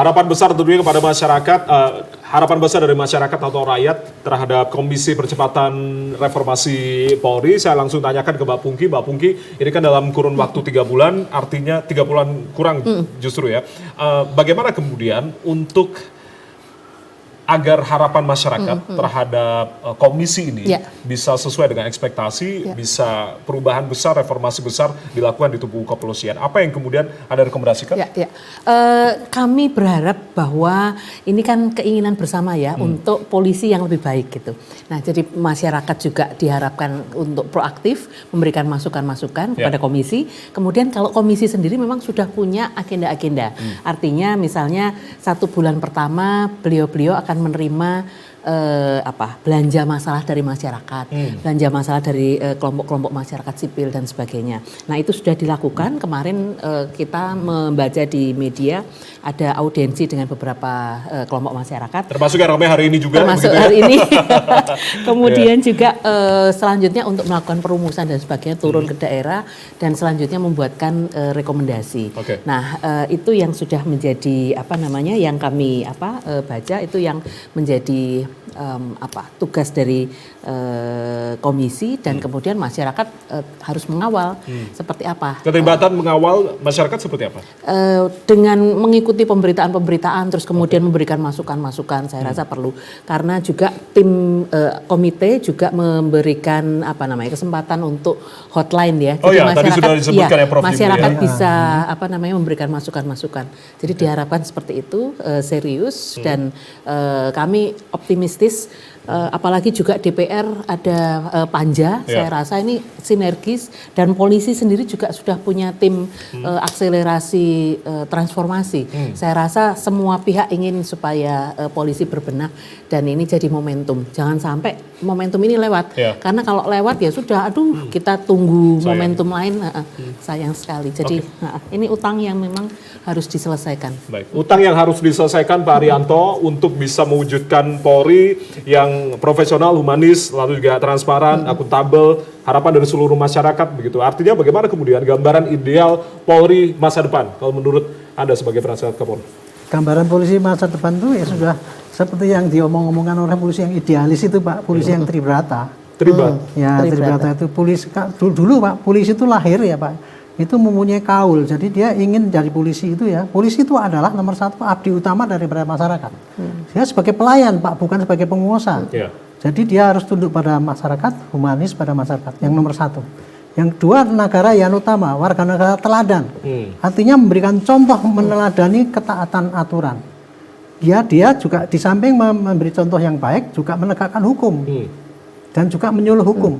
harapan besar tentunya kepada masyarakat, harapan besar dari masyarakat atau rakyat terhadap Komisi Percepatan Reformasi Polri. Saya langsung tanyakan ke Mbak Pungki. Mbak Pungki, ini kan dalam kurun waktu 3 bulan, artinya 3 bulan kurang justru ya. Bagaimana kemudian untuk agar harapan masyarakat terhadap komisi ini bisa sesuai dengan ekspektasi, bisa perubahan besar, reformasi besar dilakukan di tubuh kepolisian. Apa yang kemudian Anda rekomendasikan? Kami berharap bahwa ini kan keinginan bersama ya untuk polisi yang lebih baik gitu. Nah, jadi masyarakat juga diharapkan untuk proaktif memberikan masukan-masukan kepada komisi. Kemudian kalau komisi sendiri memang sudah punya agenda-agenda. Artinya misalnya 1 bulan pertama beliau-beliau akan menerima belanja masalah dari masyarakat, belanja masalah dari kelompok-kelompok masyarakat sipil dan sebagainya. Nah, itu sudah dilakukan. Kemarin kita membaca di media ada audiensi dengan beberapa kelompok masyarakat. Termasuk yang ramai hari ini juga. Termasuk hari ini. Kemudian juga selanjutnya untuk melakukan perumusan dan sebagainya turun ke daerah dan selanjutnya membuatkan rekomendasi. Nah, itu yang sudah menjadi yang kami baca itu yang menjadi tugas dari komisi dan kemudian masyarakat harus mengawal seperti apa. Keterlibatan mengawal masyarakat seperti apa? Dengan mengikuti pemberitaan-pemberitaan terus kemudian memberikan masukan-masukan saya rasa perlu karena juga tim komite juga memberikan kesempatan untuk hotline ya. Jadi masyarakat bisa memberikan masukan-masukan. Jadi diharapkan seperti itu serius dan kami optimistis. Apalagi juga DPR ada panja, saya rasa ini sinergis dan polisi sendiri juga sudah punya tim akselerasi transformasi. Saya rasa semua pihak ingin supaya polisi berbenah dan ini jadi momentum. Jangan sampai momentum ini lewat, karena kalau lewat ya sudah, kita tunggu momentum lain, sayang sekali. Jadi ini utang yang memang harus diselesaikan. Baik. Utang yang harus diselesaikan Pak Arianto untuk bisa mewujudkan Polri yang profesional, humanis, lalu juga transparan, akuntabel, harapan dari seluruh masyarakat begitu. Artinya bagaimana kemudian gambaran ideal Polri masa depan kalau menurut Anda sebagai penasehat Kapolri? Gambaran polisi masa depan itu ya sudah seperti yang diomong-omongkan oleh polisi yang idealis itu Pak, polisi yang tribrata. Tribrata itu polisi dulu Pak, polisi itu lahir ya Pak. Itu mempunyai kaul, jadi dia ingin jadi polisi itu ya. Polisi itu adalah nomor 1 abdi utama daripada masyarakat. Dia sebagai pelayan Pak, bukan sebagai penguasa. Jadi dia harus tunduk pada masyarakat, humanis pada masyarakat. Yang nomor 1. Yang kedua, negara yang utama, warga negara teladan. Artinya memberikan contoh meneladani ketaatan aturan. Dia juga di samping memberi contoh yang baik, juga menegakkan hukum dan juga menyuluh hukum.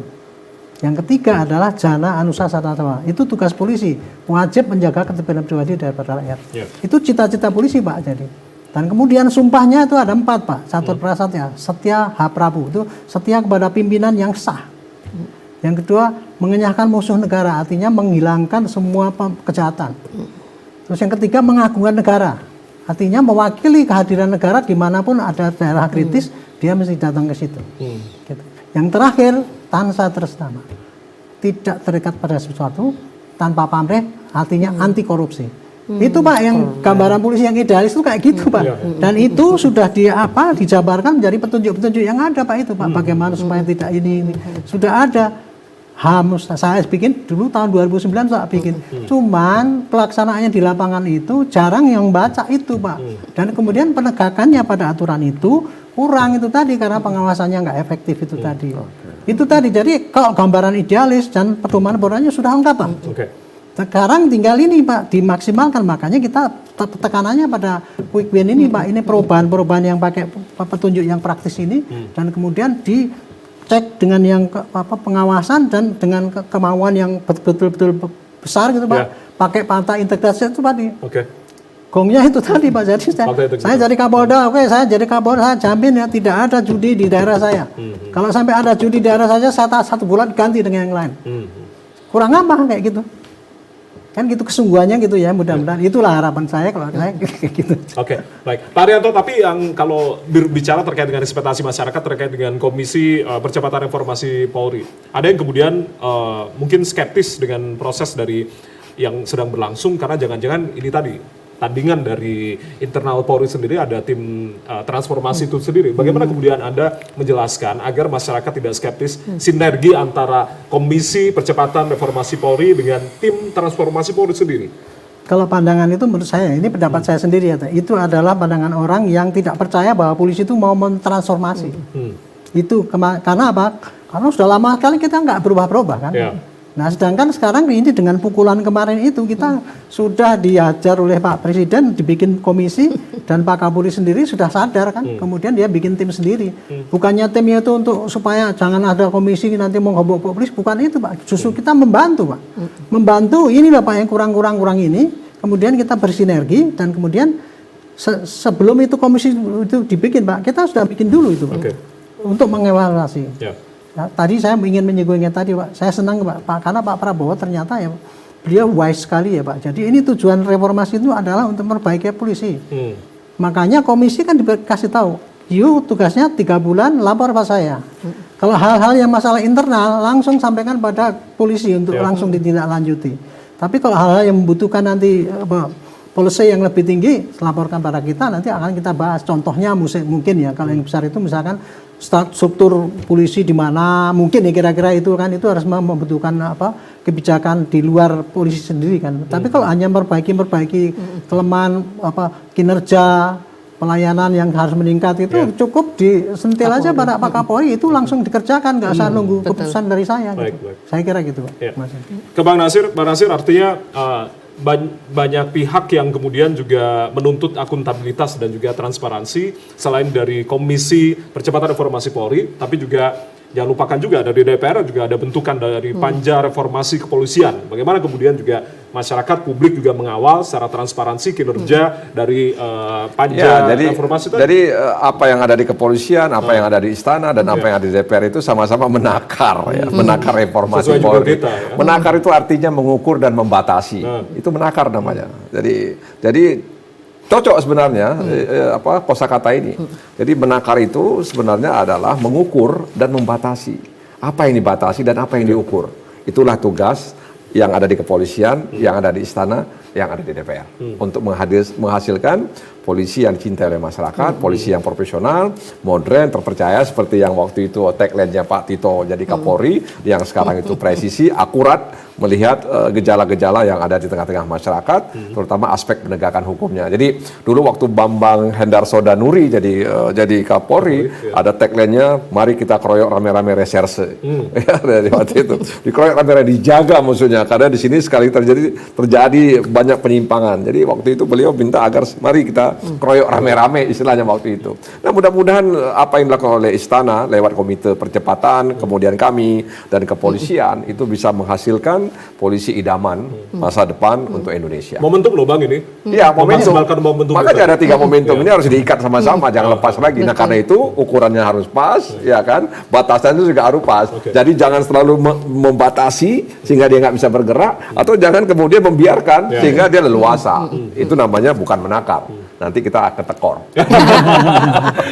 Yang ketiga adalah jana anusasana. Itu tugas polisi, wajib menjaga ketertiban pribadi daripada rakyat. Itu cita-cita polisi Pak. Jadi, dan kemudian sumpahnya itu ada 4 Pak. Satu prasatnya, setia Prabu, itu setia kepada pimpinan yang sah. Yang kedua, mengenyahkan musuh negara, artinya menghilangkan semua kejahatan. Terus yang ketiga, mengagungkan negara, artinya mewakili kehadiran negara dimanapun ada daerah kritis, dia mesti datang ke situ. Gitu. Yang terakhir, tansa tresnama, tidak terikat pada sesuatu, tanpa pamrih, artinya anti korupsi. Itu Pak yang gambaran polisi yang idealis itu kayak gitu Pak. Dan itu sudah dijabarkan menjadi petunjuk-petunjuk yang ada Pak itu Pak. Bagaimana supaya tidak ini. Sudah ada. Saya bikin dulu tahun 2009 saya bikin. Cuman pelaksanaannya di lapangan itu jarang yang baca itu Pak. Dan kemudian penegakannya pada aturan itu kurang itu tadi karena pengawasannya nggak efektif itu tadi. Itu tadi. Jadi kalau gambaran idealis dan pedoman-pedomannya sudah lengkap Pak. Sekarang tinggal ini Pak dimaksimalkan, makanya kita tekanannya pada quick win ini Pak. Ini perubahan-perubahan yang pakai petunjuk yang praktis ini dan kemudian dicek dengan yang pengawasan dan dengan kemauan yang betul-betul besar gitu Pak. Pakai pantai integrasi itu tadi. Gongnya itu tadi Pak. Jadi saya jadi Kapolda, saya jadi Kapolda, saya jamin ya tidak ada judi di daerah saya. Kalau sampai ada judi di daerah saya 1 bulan ganti dengan yang lain. Kurang apa kayak gitu? Kan gitu kesungguhannya gitu ya, mudah-mudahan itulah harapan saya kalau saya kayak gitu. Baik. Pak Arianto, tapi yang kalau berbicara terkait dengan ekspektasi masyarakat terkait dengan Komisi Percepatan Reformasi Polri, ada yang kemudian mungkin skeptis dengan proses dari yang sedang berlangsung karena jangan-jangan ini tadi tandingan dari internal Polri sendiri, ada tim transformasi itu sendiri. Bagaimana kemudian Anda menjelaskan agar masyarakat tidak skeptis sinergi antara Komisi Percepatan Reformasi Polri dengan tim transformasi Polri sendiri? Kalau pandangan itu menurut saya, ini pendapat saya sendiri ya, itu adalah pandangan orang yang tidak percaya bahwa polisi itu mau mentransformasi. Itu karena apa? Karena sudah lama sekali kita nggak berubah-berubah kan. Ya. Nah sedangkan sekarang ini dengan pukulan kemarin itu kita sudah diajar oleh Pak Presiden, dibikin komisi dan Pak Kapolri sendiri sudah sadar kan. Kemudian dia bikin tim sendiri. Bukannya timnya itu untuk supaya jangan ada komisi nanti mau ngobok polisi, bukan itu Pak. Justru kita membantu Pak. Membantu ini Pak yang kurang ini. Kemudian kita bersinergi dan kemudian sebelum itu komisi itu dibikin Pak, kita sudah bikin dulu itu Pak. Oke. Untuk mengevaluasi. Ya. Ya, tadi saya ingin menyinggungnya tadi Pak, saya senang Pak, karena Pak Prabowo ternyata ya beliau wise sekali ya Pak. Jadi ini tujuan reformasi itu adalah untuk memperbaiki polisi. Makanya komisi kan dikasih tahu, you tugasnya 3 bulan lapor pada saya. Kalau hal-hal yang masalah internal langsung sampaikan pada polisi untuk langsung ditindaklanjuti. Tapi kalau hal-hal yang membutuhkan nanti policy yang lebih tinggi, laporkan pada kita, nanti akan kita bahas. Contohnya mungkin ya, kalau yang besar itu misalkan struktur polisi di mana, mungkin ya kira-kira itu kan, itu harus membutuhkan kebijakan di luar polisi sendiri kan. Tapi kalau hanya memperbaiki kelemahan kinerja, pelayanan yang harus meningkat itu cukup disentil aja pada Pak Kapolri, itu langsung dikerjakan, nggak usah nunggu keputusan dari saya. Baik, Gitu. baik. Saya kira gitu Pak. Ya. Ke Bang Nasir artinya banyak pihak yang kemudian juga menuntut akuntabilitas dan juga transparansi selain dari Komisi Percepatan Reformasi Polri, tapi juga jangan lupakan juga dari DPR juga ada bentukan dari Panja Reformasi Kepolisian. Bagaimana kemudian juga masyarakat publik juga mengawal secara transparansi kinerja dari Panja Reformasi tadi. Jadi apa yang ada di kepolisian, apa yang ada di istana dan apa yang ada di DPR itu sama-sama menakar ya, menakar reformasi Sesuai juga Polri. kita, ya. Menakar itu artinya mengukur dan membatasi. Itu menakar namanya. Jadi cocok sebenarnya kosakata ini. Jadi menakar itu sebenarnya adalah mengukur dan membatasi. Apa yang dibatasi dan apa yang diukur. Itulah tugas yang ada di kepolisian, yang ada di istana, yang ada di DPR. Untuk menghasilkan polisi yang dicintai oleh masyarakat, polisi yang profesional, modern, terpercaya, seperti yang waktu itu tagline-nya Pak Tito jadi Kapolri, yang sekarang itu presisi, akurat, melihat gejala-gejala yang ada di tengah-tengah masyarakat, terutama aspek penegakan hukumnya. Jadi dulu waktu Bambang Hendarso Danuri jadi Kapolri, ada tagline-nya, mari kita keroyok rame-rame reserse. Ya, dari waktu itu dikeroyok rame-rame, dijaga musuhnya, karena di sini sekali terjadi banyak penyimpangan. Jadi waktu itu beliau minta agar mari kita keroyok rame-rame, istilahnya waktu itu. Nah mudah-mudahan apa yang dilakukan oleh istana lewat komite percepatan, kemudian kami dan kepolisian itu bisa menghasilkan polisi idaman masa depan untuk Indonesia. Momentum loh Bang ini. Iya, momentum. Momentum Makanya ada 3 momentum ini harus diikat sama-sama, jangan lepas lagi. Nah karena itu ukurannya harus pas, ya kan. Batasan itu juga harus pas. Jadi jangan selalu membatasi sehingga dia nggak bisa bergerak, atau jangan kemudian membiarkan sehingga dia leluasa. Itu namanya bukan menakar. Nanti kita akan tekor.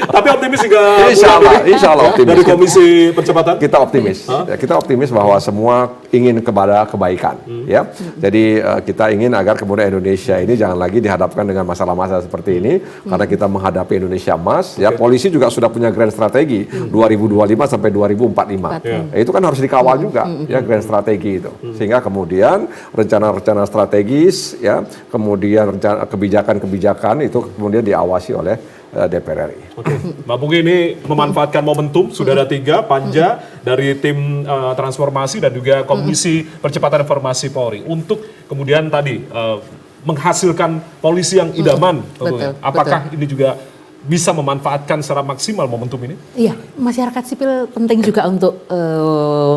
Tapi optimis juga. Insya Allah optimis. Dari Komisi Percepatan. Kita optimis. Ya, kita optimis bahwa semua ingin kepada kebaikan. Ya. Jadi kita ingin agar kemudian Indonesia ini jangan lagi dihadapkan dengan masalah-masalah seperti ini, karena kita menghadapi Indonesia emas. Ya, polisi juga sudah punya grand strategi 2025 sampai 2045. Itu kan harus dikawal juga, ya grand strategi itu. Sehingga kemudian rencana-rencana strategis, ya, kemudian rencana kebijakan-kebijakan itu kemudian diawasi oleh DPR RI. Oke, Mbak Pungki ini memanfaatkan momentum, sudah ada 3 panja dari tim transformasi dan juga Komisi Percepatan Reformasi Polri untuk kemudian tadi menghasilkan polisi yang idaman. Apakah ini juga bisa memanfaatkan secara maksimal momentum ini? Iya, masyarakat sipil penting juga untuk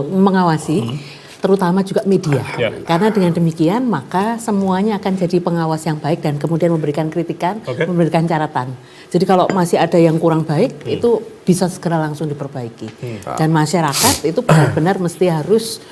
mengawasi. Terutama juga media, karena dengan demikian maka semuanya akan jadi pengawas yang baik dan kemudian memberikan kritikan, memberikan catatan. Jadi kalau masih ada yang kurang baik itu bisa segera langsung diperbaiki. Dan masyarakat itu benar-benar mesti harus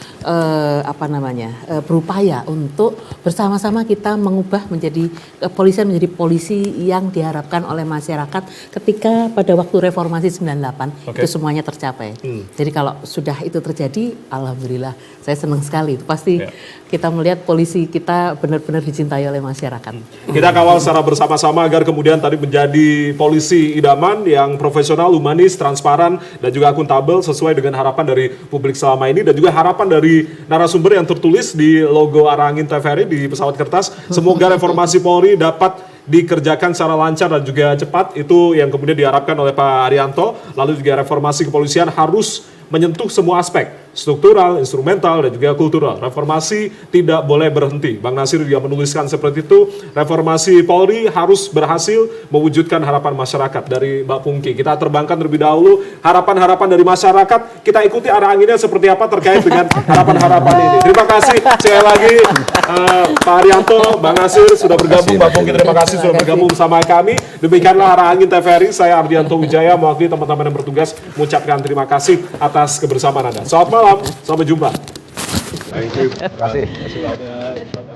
berupaya untuk bersama-sama kita mengubah menjadi kepolisian menjadi polisi yang diharapkan oleh masyarakat ketika pada waktu reformasi 98 itu semuanya tercapai. Jadi kalau sudah itu terjadi, alhamdulillah saya senang sekali. Pasti kita melihat polisi kita benar-benar dicintai oleh masyarakat. Kita kawal secara bersama-sama agar kemudian tadi menjadi polisi idaman yang profesional, humanis, transparan, dan juga akuntabel sesuai dengan harapan dari publik selama ini dan juga harapan dari narasumber yang tertulis di logo arah angin TVRI di pesawat kertas. Semoga reformasi Polri dapat dikerjakan secara lancar dan juga cepat. Itu yang kemudian diharapkan oleh Pak Arianto. Lalu juga reformasi kepolisian harus menyentuh semua aspek, struktural, instrumental, dan juga kultural. Reformasi tidak boleh berhenti. Bang Nasir juga menuliskan seperti itu. Reformasi Polri harus berhasil mewujudkan harapan masyarakat. Dari Mbak Pungki, kita terbangkan terlebih dahulu harapan-harapan dari masyarakat. Kita ikuti arah anginnya seperti apa terkait dengan harapan-harapan ini. Terima kasih sekali lagi Pak Arianto, Bang Nasir sudah bergabung. Mbak Pungki, terima kasih sudah bergabung bersama kami. Demikianlah arah angin TVRI. Saya Ardianto Wijaya mewakili teman-teman yang bertugas mengucapkan terima kasih atas kebersamaan Anda. Selamat malam, sampai jumpa. Terima kasih.